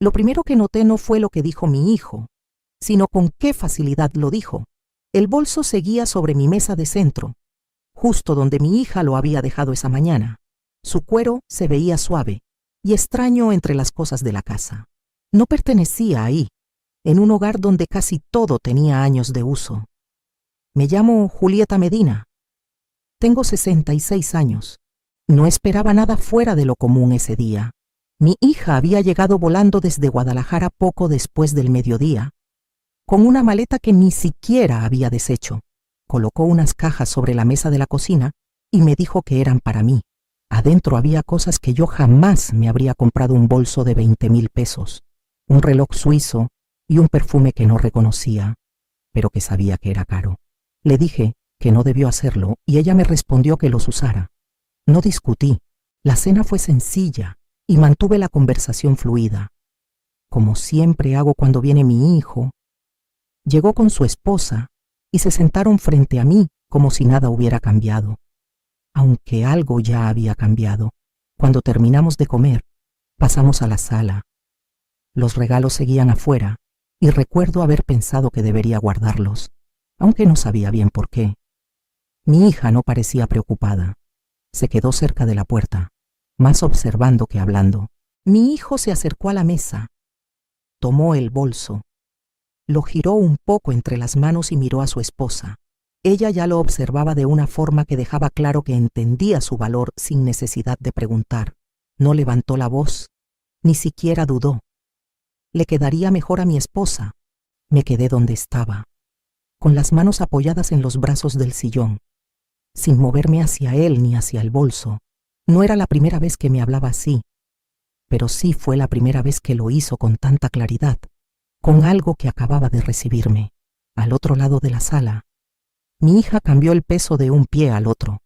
Lo primero que noté no fue lo que dijo mi hijo, sino con qué facilidad lo dijo. El bolso seguía sobre mi mesa de centro, justo donde mi hija lo había dejado esa mañana. Su cuero se veía suave y extraño entre las cosas de la casa. No pertenecía ahí, en un hogar donde casi todo tenía años de uso. Me llamo Julieta Medina. Tengo 66 años. No esperaba nada fuera de lo común ese día. Mi hija había llegado volando desde Guadalajara poco después del mediodía, con una maleta que ni siquiera había deshecho. Colocó unas cajas sobre la mesa de la cocina y me dijo que eran para mí. Adentro había cosas que yo jamás me habría comprado: un bolso de 20,000 pesos, un reloj suizo y un perfume que no reconocía, pero que sabía que era caro. Le dije que no debió hacerlo y ella me respondió que los usara. No discutí. La cena fue sencilla y mantuve la conversación fluida, como siempre hago cuando viene mi hijo. Llegó con su esposa y se sentaron frente a mí como si nada hubiera cambiado, aunque algo ya había cambiado. Cuando terminamos de comer, pasamos a la sala. Los regalos seguían afuera y recuerdo haber pensado que debería guardarlos, aunque no sabía bien por qué. Mi hija no parecía preocupada. Se quedó cerca de la puerta, más observando que hablando. Mi hijo se acercó a la mesa, tomó el bolso, lo giró un poco entre las manos y miró a su esposa. Ella ya lo observaba de una forma que dejaba claro que entendía su valor sin necesidad de preguntar. No levantó la voz, ni siquiera dudó. Le quedaría mejor a mi esposa. Me quedé donde estaba, con las manos apoyadas en los brazos del sillón, sin moverme hacia él ni hacia el bolso. No era la primera vez que me hablaba así, pero sí fue la primera vez que lo hizo con tanta claridad, con algo que acababa de recibirme. Al otro lado de la sala, mi hija cambió el peso de un pie al otro,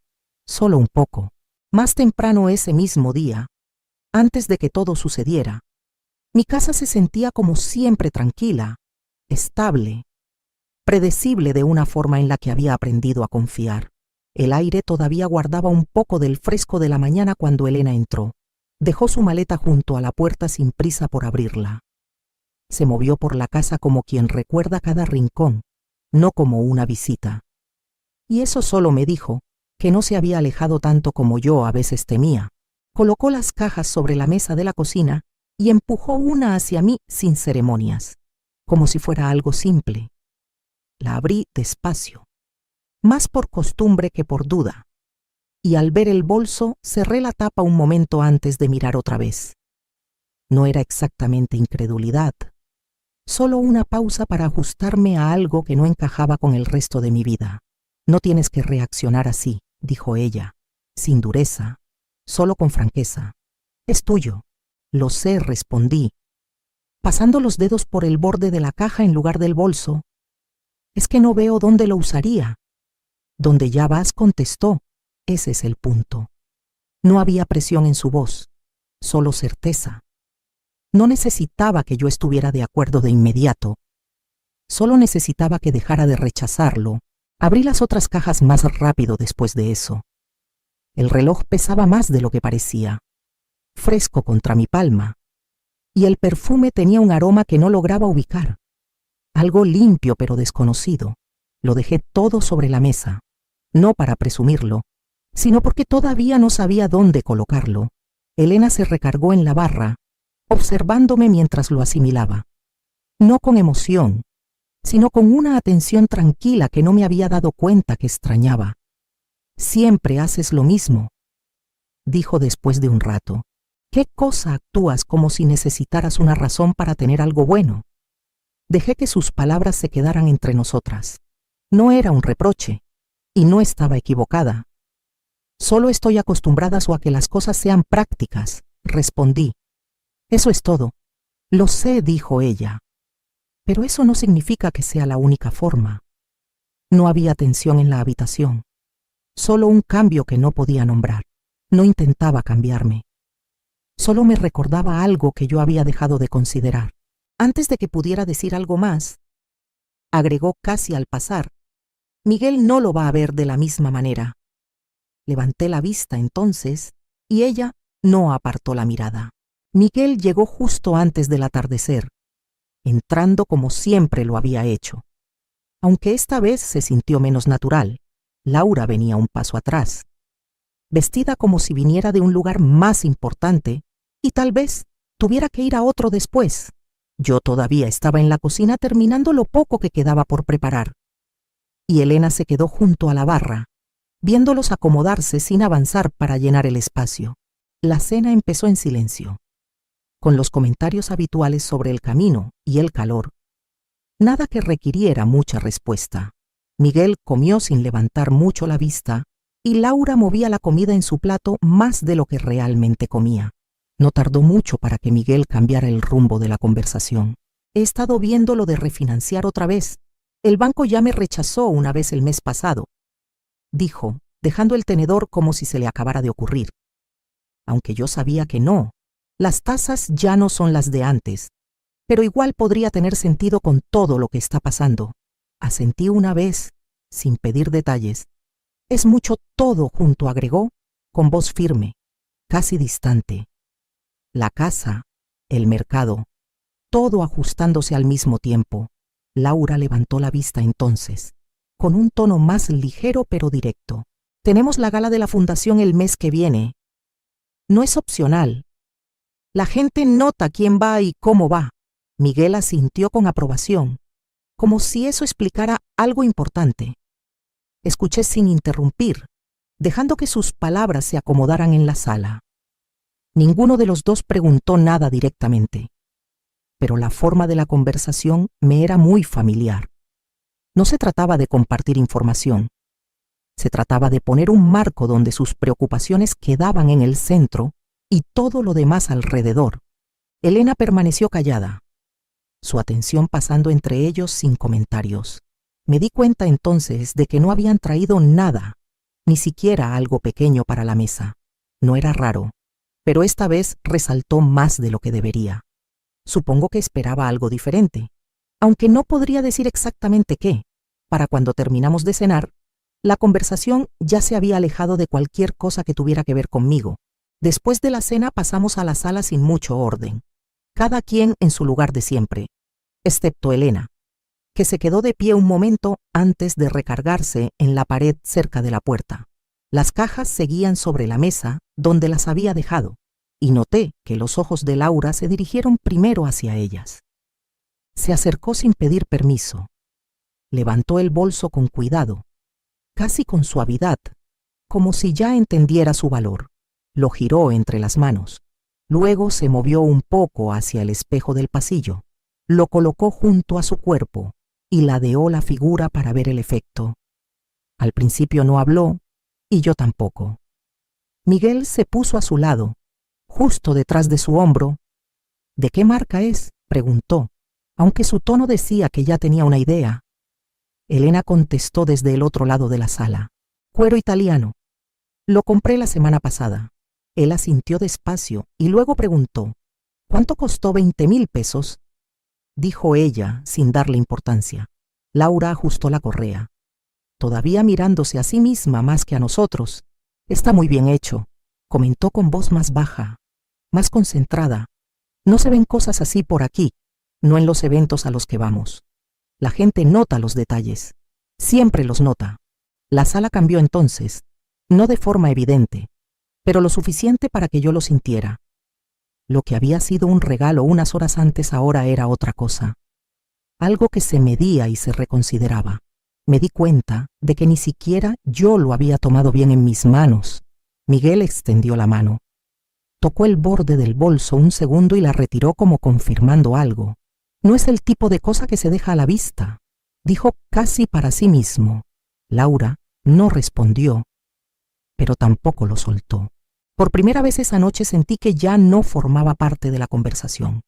solo un poco. Más temprano ese mismo día, antes de que todo sucediera, mi casa se sentía como siempre tranquila, estable, predecible de una forma en la que había aprendido a confiar. El aire todavía guardaba un poco del fresco de la mañana cuando Elena entró. Dejó su maleta junto a la puerta sin prisa por abrirla. Se movió por la casa como quien recuerda cada rincón, no como una visita. Y eso solo me dijo que no se había alejado tanto como yo a veces temía. Colocó las cajas sobre la mesa de la cocina y empujó una hacia mí sin ceremonias, como si fuera algo simple. La abrí despacio, más por costumbre que por duda, y al ver el bolso cerré la tapa un momento antes de mirar otra vez. No era exactamente incredulidad, solo una pausa para ajustarme a algo que no encajaba con el resto de mi vida. No tienes que reaccionar así, dijo ella, sin dureza, solo con franqueza. Es tuyo. Lo sé, respondí, pasando los dedos por el borde de la caja en lugar del bolso. Es que no veo dónde lo usaría. Donde ya vas, contestó. Ese es el punto. No había presión en su voz, solo certeza. No necesitaba que yo estuviera de acuerdo de inmediato. Solo necesitaba que dejara de rechazarlo. Abrí las otras cajas más rápido después de eso. El reloj pesaba más de lo que parecía, fresco contra mi palma, y el perfume tenía un aroma que no lograba ubicar, algo limpio pero desconocido. Lo dejé todo sobre la mesa, no para presumirlo, sino porque todavía no sabía dónde colocarlo. Elena se recargó en la barra, observándome mientras lo asimilaba, no con emoción, sino con una atención tranquila que no me había dado cuenta que extrañaba. Siempre haces lo mismo, dijo después de un rato. ¿Qué cosa actúas como si necesitaras una razón para tener algo bueno? Dejé que sus palabras se quedaran entre nosotras. No era un reproche, y no estaba equivocada. Solo estoy acostumbrada a que las cosas sean prácticas, respondí. Eso es todo. Lo sé, dijo ella. Pero eso no significa que sea la única forma. No había tensión en la habitación, solo un cambio que no podía nombrar. No intentaba cambiarme. Solo me recordaba algo que yo había dejado de considerar. Antes de que pudiera decir algo más, agregó casi al pasar, Miguel no lo va a ver de la misma manera. Levanté la vista entonces y ella no apartó la mirada. Miguel llegó justo antes del atardecer, entrando como siempre lo había hecho. Aunque esta vez se sintió menos natural, Laura venía un paso atrás, vestida como si viniera de un lugar más importante y tal vez tuviera que ir a otro después. Yo todavía estaba en la cocina terminando lo poco que quedaba por preparar. Y Elena se quedó junto a la barra, viéndolos acomodarse sin avanzar para llenar el espacio. La cena empezó en silencio, con los comentarios habituales sobre el camino y el calor. Nada que requiriera mucha respuesta. Miguel comió sin levantar mucho la vista y Laura movía la comida en su plato más de lo que realmente comía. No tardó mucho para que Miguel cambiara el rumbo de la conversación. He estado viendo lo de refinanciar otra vez. El banco ya me rechazó una vez el mes pasado, dijo, dejando el tenedor como si se le acabara de ocurrir. Aunque yo sabía que no, las tasas ya no son las de antes, pero igual podría tener sentido con todo lo que está pasando. Asentí una vez, sin pedir detalles. Es mucho todo junto, agregó, con voz firme, casi distante. La casa, el mercado, todo ajustándose al mismo tiempo. Laura levantó la vista entonces, con un tono más ligero pero directo. Tenemos la gala de la fundación el mes que viene. No es opcional. La gente nota quién va y cómo va. Miguel asintió con aprobación, como si eso explicara algo importante. Escuché sin interrumpir, dejando que sus palabras se acomodaran en la sala. Ninguno de los dos preguntó nada directamente, pero la forma de la conversación me era muy familiar. No se trataba de compartir información. Se trataba de poner un marco donde sus preocupaciones quedaban en el centro y todo lo demás alrededor. Elena permaneció callada, su atención pasando entre ellos sin comentarios. Me di cuenta entonces de que no habían traído nada, ni siquiera algo pequeño para la mesa. No era raro, pero esta vez resaltó más de lo que debería. Supongo que esperaba algo diferente, aunque no podría decir exactamente qué. Para cuando terminamos de cenar, la conversación ya se había alejado de cualquier cosa que tuviera que ver conmigo. Después de la cena pasamos a la sala sin mucho orden, cada quien en su lugar de siempre, excepto Elena, que se quedó de pie un momento antes de recargarse en la pared cerca de la puerta. Las cajas seguían sobre la mesa donde las había dejado, y noté que los ojos de Laura se dirigieron primero hacia ellas. Se acercó sin pedir permiso. Levantó el bolso con cuidado, casi con suavidad, como si ya entendiera su valor. Lo giró entre las manos. Luego se movió un poco hacia el espejo del pasillo, lo colocó junto a su cuerpo y ladeó la figura para ver el efecto. Al principio no habló, y yo tampoco. Miguel se puso a su lado, justo detrás de su hombro. ¿De qué marca es?, preguntó, aunque su tono decía que ya tenía una idea. Elena contestó desde el otro lado de la sala. Cuero italiano. Lo compré la semana pasada. Él asintió despacio y luego preguntó, ¿cuánto costó? 20,000 pesos. Dijo ella sin darle importancia. Laura ajustó la correa, todavía mirándose a sí misma más que a nosotros. Está muy bien hecho, comentó con voz más baja, más concentrada. No se ven cosas así por aquí, no en los eventos a los que vamos. La gente nota los detalles, siempre los nota. La sala cambió entonces, no de forma evidente, pero lo suficiente para que yo lo sintiera. Lo que había sido un regalo unas horas antes ahora era otra cosa. Algo que se medía y se reconsideraba. Me di cuenta de que ni siquiera yo lo había tomado bien en mis manos. Miguel extendió la mano. Tocó el borde del bolso un segundo y la retiró como confirmando algo. No es el tipo de cosa que se deja a la vista, dijo casi para sí mismo. Laura no respondió, pero tampoco lo soltó. Por primera vez esa noche sentí que ya no formaba parte de la conversación.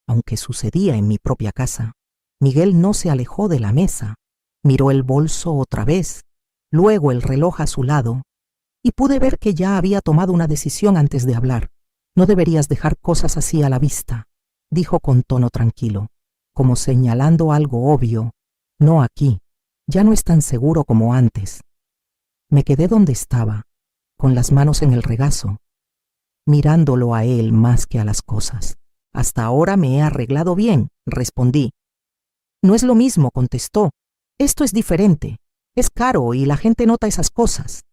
Aunque sucedía en mi propia casa, Miguel no se alejó de la mesa. Miró el bolso otra vez, luego el reloj a su lado, y pude ver que ya había tomado una decisión antes de hablar. No deberías dejar cosas así a la vista, dijo con tono tranquilo, como señalando algo obvio. No aquí, ya no es tan seguro como antes. Me quedé donde estaba, con las manos en el regazo. mirándolo a él más que a las cosas. Hasta ahora me he arreglado bien, respondí. No es lo mismo, contestó. Esto es diferente. Es caro y la gente nota esas cosas.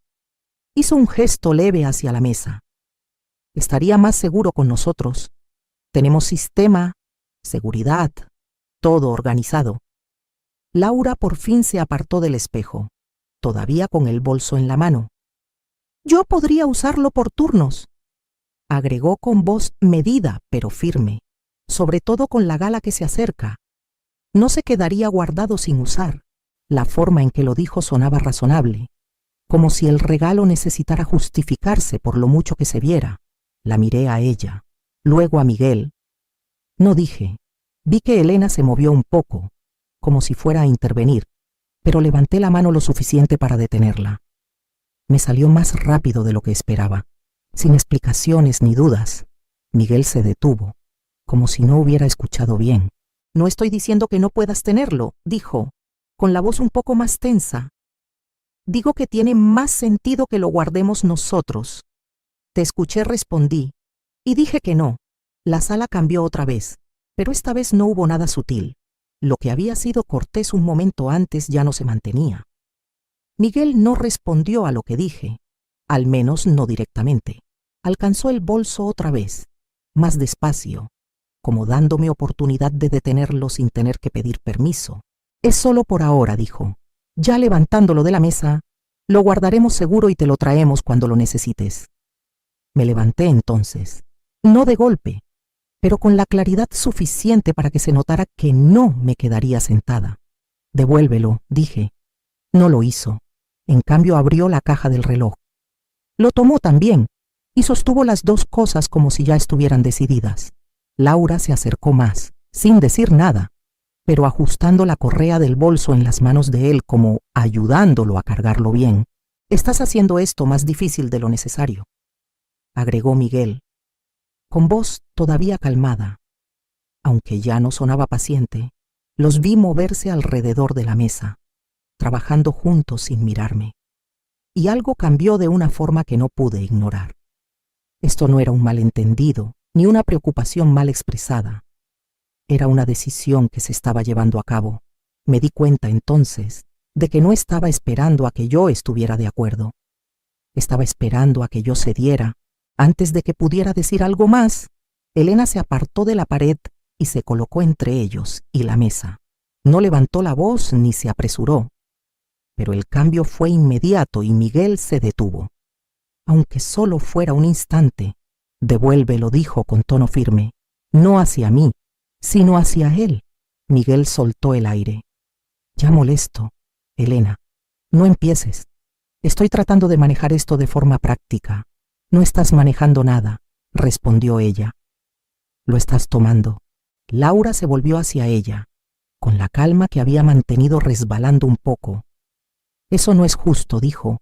Hizo un gesto leve hacia la mesa. Estaría más seguro con nosotros. Tenemos sistema, seguridad, todo organizado. Laura por fin se apartó del espejo, todavía con el bolso en la mano. Yo podría usarlo por turnos, agregó con voz medida pero firme, sobre todo con la gala que se acerca. No se quedaría guardado sin usar. La forma en que lo dijo sonaba razonable, como si el regalo necesitara justificarse por lo mucho que se viera. La miré a ella, luego a Miguel. No dije. Vi que Elena se movió un poco, como si fuera a intervenir, pero levanté la mano lo suficiente para detenerla. Me salió más rápido de lo que esperaba. Sin explicaciones ni dudas, Miguel se detuvo, como si no hubiera escuchado bien. No estoy diciendo que no puedas tenerlo, dijo, con la voz un poco más tensa. Digo que tiene más sentido que lo guardemos nosotros. Te escuché, respondí, y dije que no. La sala cambió otra vez, pero esta vez no hubo nada sutil. Lo que había sido cortés un momento antes ya no se mantenía. Miguel no respondió a lo que dije, al menos no directamente. Alcanzó el bolso otra vez, más despacio, como dándome oportunidad de detenerlo sin tener que pedir permiso. Es solo por ahora, dijo. Ya levantándolo de la mesa, lo guardaremos seguro y te lo traemos cuando lo necesites. Me levanté entonces, no de golpe, pero con la claridad suficiente para que se notara que no me quedaría sentada. Devuélvelo, dije. No lo hizo. En cambio abrió la caja del reloj. Lo tomó también y sostuvo las dos cosas como si ya estuvieran decididas. Laura se acercó más, sin decir nada, pero ajustando la correa del bolso en las manos de él como ayudándolo a cargarlo bien. Estás haciendo esto más difícil de lo necesario, agregó Miguel, con voz todavía calmada. Aunque ya no sonaba paciente, los vi moverse alrededor de la mesa, trabajando juntos sin mirarme. Y algo cambió de una forma que no pude ignorar. Esto no era un malentendido, ni una preocupación mal expresada. Era una decisión que se estaba llevando a cabo. Me di cuenta entonces de que no estaba esperando a que yo estuviera de acuerdo. Estaba esperando a que yo cediera. Antes de que pudiera decir algo más, Elena se apartó de la pared y se colocó entre ellos y la mesa. No levantó la voz ni se apresuró. Pero el cambio fue inmediato y Miguel se detuvo. Aunque solo fuera un instante, devuélvelo, dijo con tono firme, no hacia mí, sino hacia él. Miguel soltó el aire. Ya molesto, Elena, no empieces. Estoy tratando de manejar esto de forma práctica. No estás manejando nada, respondió ella. Lo estás tomando. Laura se volvió hacia ella, con la calma que había mantenido resbalando un poco. Eso no es justo, dijo.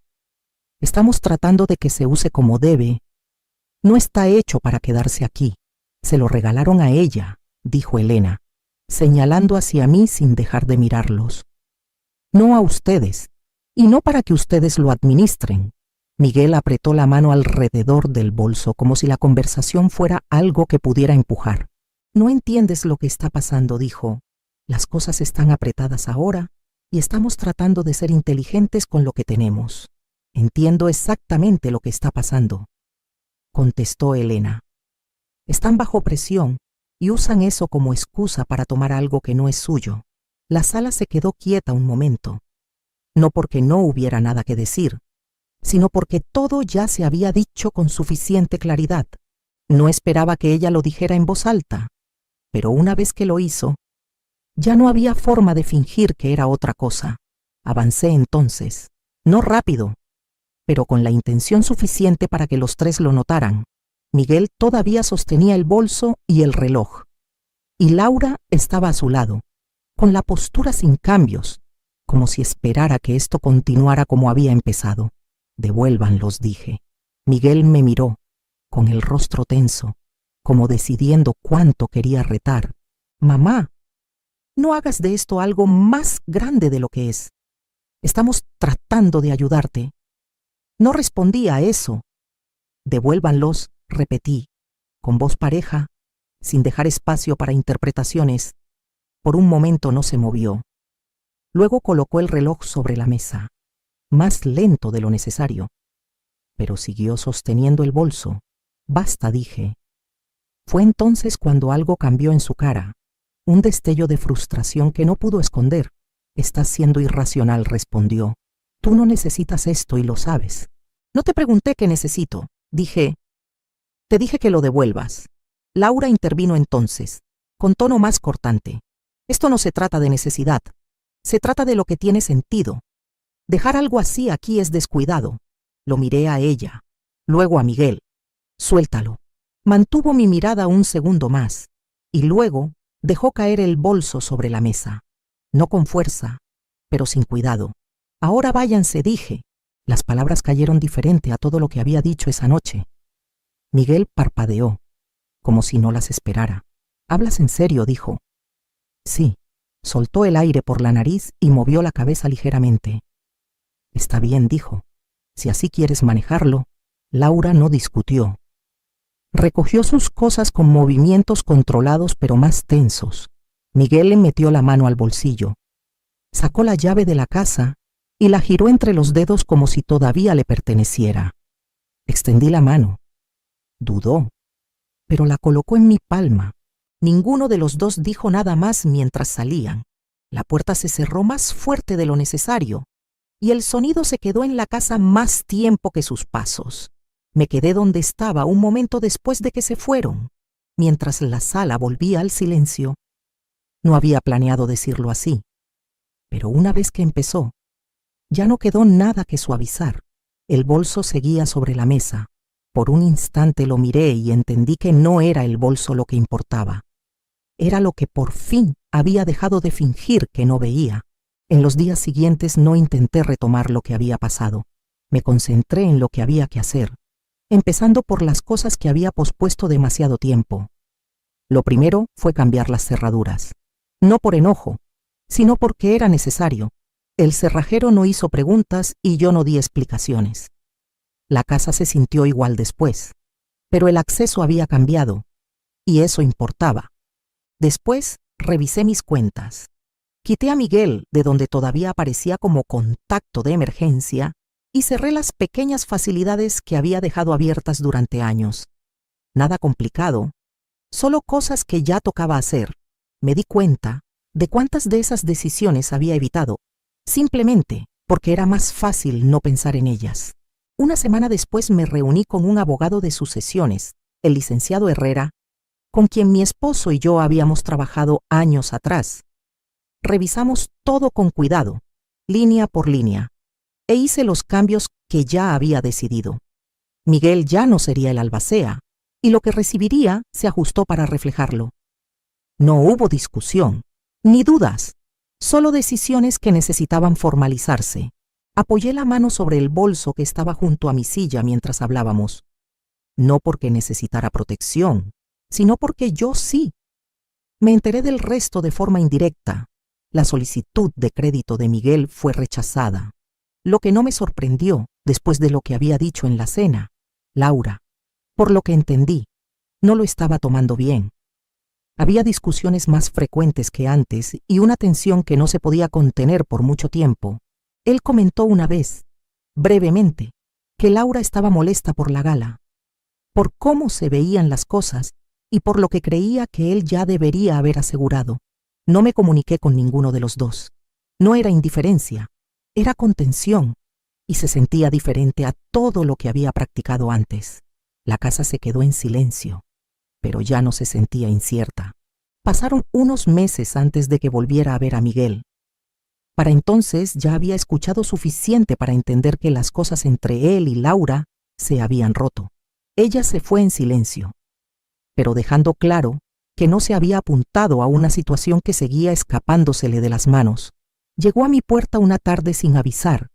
Estamos tratando de que se use como debe. No está hecho para quedarse aquí. Se lo regalaron a ella, dijo Elena, señalando hacia mí sin dejar de mirarlos. No a ustedes, y no para que ustedes lo administren. Miguel apretó la mano alrededor del bolso como si la conversación fuera algo que pudiera empujar. No entiendes lo que está pasando, dijo. Las cosas están apretadas ahora y estamos tratando de ser inteligentes con lo que tenemos. Entiendo exactamente lo que está pasando, contestó Elena. Están bajo presión y usan eso como excusa para tomar algo que no es suyo. La sala se quedó quieta un momento, no porque no hubiera nada que decir, sino porque todo ya se había dicho con suficiente claridad. No esperaba que ella lo dijera en voz alta, pero una vez que lo hizo, ya no había forma de fingir que era otra cosa. Avancé entonces, no rápido, pero con la intención suficiente para que los tres lo notaran. Miguel todavía sostenía el bolso y el reloj, y Laura estaba a su lado, con la postura sin cambios, como si esperara que esto continuara como había empezado. Devuélvanlos, dije. Miguel me miró, con el rostro tenso, como decidiendo cuánto quería retar. Mamá, no hagas de esto algo más grande de lo que es. Estamos tratando de ayudarte. No respondí a eso. Devuélvanlos, repetí, con voz pareja, sin dejar espacio para interpretaciones. Por un momento no se movió. Luego colocó el reloj sobre la mesa, más lento de lo necesario, pero siguió sosteniendo el bolso. Basta, dije. Fue entonces cuando algo cambió en su cara, un destello de frustración que no pudo esconder. Estás siendo irracional, respondió. Tú no necesitas esto y lo sabes. No te pregunté qué necesito, dije. Te dije que lo devuelvas. Laura intervino entonces, con tono más cortante. Esto no se trata de necesidad, se trata de lo que tiene sentido. Dejar algo así aquí es descuidado. Lo miré a ella, luego a Miguel. Suéltalo. Mantuvo mi mirada un segundo más, y luego dejó caer el bolso sobre la mesa. No con fuerza, pero sin cuidado. Ahora váyanse, dije. Las palabras cayeron diferente a todo lo que había dicho esa noche. Miguel parpadeó, como si no las esperara. ¿Hablas en serio?, dijo. Sí. Soltó el aire por la nariz y movió la cabeza ligeramente. Está bien, dijo. Si así quieres manejarlo. Laura no discutió. Recogió sus cosas con movimientos controlados pero más tensos. Miguel le metió la mano al bolsillo. Sacó la llave de la casa y la giró entre los dedos como si todavía le perteneciera. Extendí la mano. Dudó, pero la colocó en mi palma. Ninguno de los dos dijo nada más mientras salían. La puerta se cerró más fuerte de lo necesario, y el sonido se quedó en la casa más tiempo que sus pasos. Me quedé donde estaba un momento después de que se fueron, mientras la sala volvía al silencio. No había planeado decirlo así, pero una vez que empezó, ya no quedó nada que suavizar. El bolso seguía sobre la mesa. Por un instante lo miré y entendí que no era el bolso lo que importaba. Era lo que por fin había dejado de fingir que no veía. En los días siguientes no intenté retomar lo que había pasado. Me concentré en lo que había que hacer, empezando por las cosas que había pospuesto demasiado tiempo. Lo primero fue cambiar las cerraduras. No por enojo, sino porque era necesario. El cerrajero no hizo preguntas y yo no di explicaciones. La casa se sintió igual después, pero el acceso había cambiado, y eso importaba. Después revisé mis cuentas. Quité a Miguel de donde todavía aparecía como contacto de emergencia y cerré las pequeñas facilidades que había dejado abiertas durante años. Nada complicado, solo cosas que ya tocaba hacer. Me di cuenta de cuántas de esas decisiones había evitado, simplemente porque era más fácil no pensar en ellas. Una semana después me reuní con un abogado de sucesiones, el licenciado Herrera, con quien mi esposo y yo habíamos trabajado años atrás. Revisamos todo con cuidado, línea por línea, e hice los cambios que ya había decidido. Miguel ya no sería el albacea, y lo que recibiría se ajustó para reflejarlo. No hubo discusión, ni dudas, solo decisiones que necesitaban formalizarse. Apoyé la mano sobre el bolso que estaba junto a mi silla mientras hablábamos. No porque necesitara protección, sino porque yo sí. Me enteré del resto de forma indirecta. La solicitud de crédito de Miguel fue rechazada, lo que no me sorprendió después de lo que había dicho en la cena. Laura, por lo que entendí, no lo estaba tomando bien. Había discusiones más frecuentes que antes y una tensión que no se podía contener por mucho tiempo. Él comentó una vez, brevemente, que Laura estaba molesta por la gala, por cómo se veían las cosas y por lo que creía que él ya debería haber asegurado. No me comuniqué con ninguno de los dos. No era indiferencia, era contención, y se sentía diferente a todo lo que había practicado antes. La casa se quedó en silencio, pero ya no se sentía incierta. Pasaron unos meses antes de que volviera a ver a Miguel. Para entonces ya había escuchado suficiente para entender que las cosas entre él y Laura se habían roto. Ella se fue en silencio, pero dejando claro que no se había apuntado a una situación que seguía escapándosele de las manos. Llegó a mi puerta una tarde sin avisar,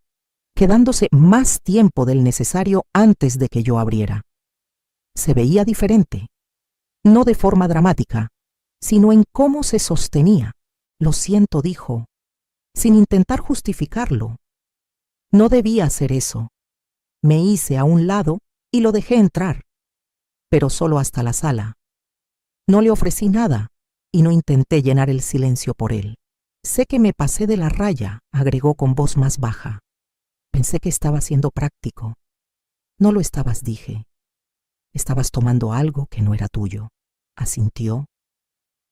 quedándose más tiempo del necesario antes de que yo abriera. Se veía diferente, no de forma dramática, sino en cómo se sostenía. Lo siento, dijo, sin intentar justificarlo. No debía hacer eso. Me hice a un lado y lo dejé entrar. pero solo hasta la sala. No le ofrecí nada y no intenté llenar el silencio por él. Sé que me pasé de la raya, agregó con voz más baja. Pensé que estaba siendo práctico. No lo estabas, dije. Estabas tomando algo que no era tuyo. Asintió,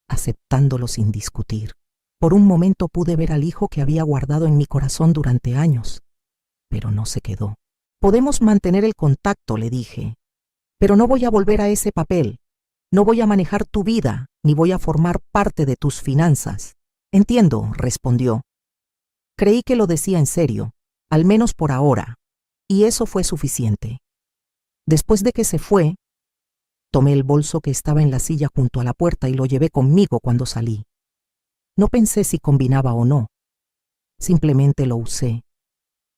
aceptándolo sin discutir. Por un momento pude ver al hijo que había guardado en mi corazón durante años, pero no se quedó. Podemos mantener el contacto, le dije, pero no voy a volver a ese papel. No voy a manejar tu vida, ni voy a formar parte de tus finanzas. Entiendo, respondió. Creí que lo decía en serio, al menos por ahora, y eso fue suficiente. Después de que se fue, tomé el bolso que estaba en la silla junto a la puerta y lo llevé conmigo cuando salí. No pensé si combinaba o no. Simplemente lo usé.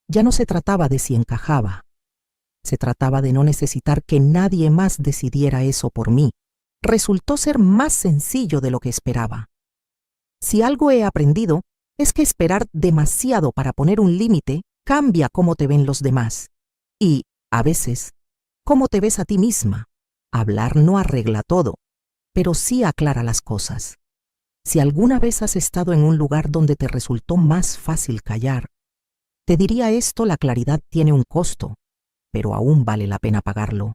Ya no se trataba de si encajaba. Se trataba de no necesitar que nadie más decidiera eso por mí. Resultó ser más sencillo de lo que esperaba. Si algo he aprendido, es que esperar demasiado para poner un límite cambia cómo te ven los demás. Y, a veces, cómo te ves a ti misma. Hablar no arregla todo, pero sí aclara las cosas. Si alguna vez has estado en un lugar donde te resultó más fácil callar, te diría esto: la claridad tiene un costo, pero aún vale la pena pagarlo.